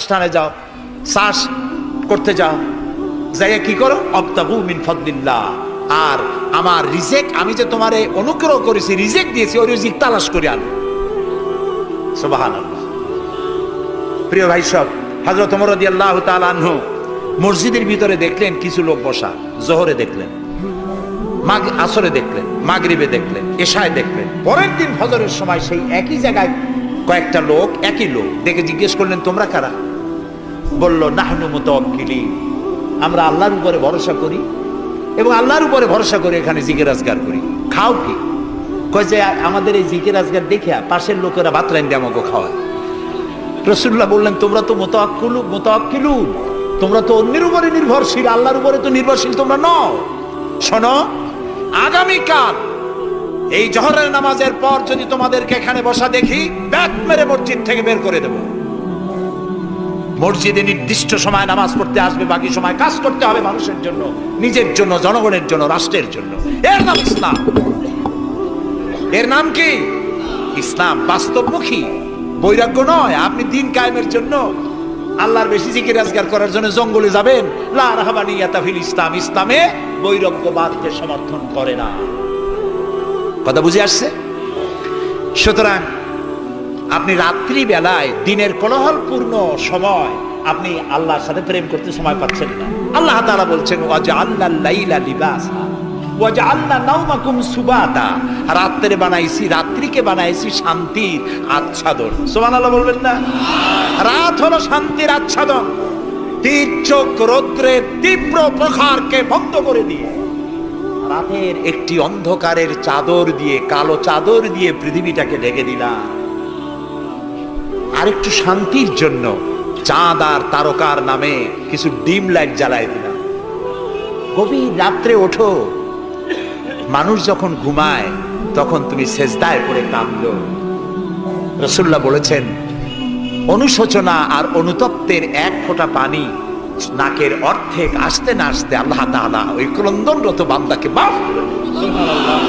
প্রতিষ্ঠানে যাও, চাষ করতে যাও, যাইয়া কি করো? আবতাগু মিন ফাদলিল্লাহ। আর আমার রিজিক, আমি যে তোমারে অনুগ্রহ করেছি, রিজিক দিয়েছি, ওই রিজিক তালাশ করে আনো। সুবহানাল্লাহ। প্রিয় ভাই সব, হযরত ওমর রাদিয়াল্লাহু তাআলা আনহু মসজিদের ভিতরে দেখলেন কিছু লোক বসা। জোহরে দেখলেন, আসরে দেখলেন, মাগরিবে দেখলেন, এশায় দেখলেন। পরের দিন ফজরের সময় সেই একই জায়গায় কয়েকটা লোক, একই লোক দেখে জিজ্ঞেস করলেন, তোমরা কারা? বলল, নাহনু মুতাওয়াক্কিলিন, আমরা আল্লাহর উপরে ভরসা করি এবং আল্লাহর উপরে ভরসা করে এখানে জিকির আজকার করি। খাও কি? কয় যে আমাদের এই জিকির আজকার দেখে পাশের লোকেরা ভাত রাইন্দে আমাকে খাওয়ায়। রাসূলুল্লাহ বললেন, তোমরা তো মুতাওয়াক্কিলুন, তোমরা তো অন্যের উপরে নির্ভরশীল, আল্লাহর উপরে তো নির্ভরশীল তোমরা নও। শোনো, আগামীকাল এই জোহরের নামাজের পর যদি তোমাদেরকে এখানে বসা দেখি, ব্যাট মেরে মসজিদ থেকে বের করে দেব। মসজিদে নির্দিষ্ট সময় নামাজ পড়তে আসবে, বাকি সময় কাজ করতে হবে মানুষের জন্য, নিজের জন্য, জনগণের জন্য, রাষ্ট্রের জন্য। এর নাম ইসলাম। এর নাম কি? ইসলাম। বাস্তবমুখী, বৈরাগ্য নয়। আপনি দিন কায়েমের জন্য, আল্লাহর বেশি জিকির আজকার করার জন্য জঙ্গলে যাবেন, লা রাহবানিয়াতা ফিল ইসলাম। ইসলামে বৈরাগ্যবাদকে সমর্থন করে না। কথা বুঝে আসছে? সুতরাং আপনি রাত্রি বেলায়, দিনের কোলাহলপূর্ণ সময়, আপনি আল্লাহর সাথে প্রেম করতে সময় পাচ্ছেন না। আল্লাহ তাআলা বলছেন, ওয়াজআলনাল লাইলা লিবাসা ওয়াজআলনা নাওমাকুম সুবাতা, রাত্রে বানাইছি, রাত্রিকে বানাইছি শান্তির আচ্ছাদন। সুবহানাল্লাহ বলবেন না? রাত হলো শান্তির আচ্ছাদন। তীর্যক রৌদ্রের তীব্র প্রখরকে বন্ধ করে দিয়ে, রাতের একটি অন্ধকারের চাদর দিয়ে, কালো চাদর দিয়ে পৃথিবীটাকে ঢেকে দিলাম। আরেকটু শান্তির জন্য চাঁদ আর তারকার নামে কিছু ডিম লাইট জ্বালায় দিলাম। গভীর রাত্রে ওঠো, মানুষ যখন ঘুমায় তখন তুমি সেজদায় পড়ে কাঁদো। রাসূলুল্লাহ বলেছেন, অনুশোচনা আর অনুতপ্তের এক ফোঁটা পানি নাকের অর্ধেক আসতে না আসতে আল্লাহ তাআলা ওই ক্রন্দনরত বান্দাকে মাফ করে দেন। সুবহানাল্লাহ।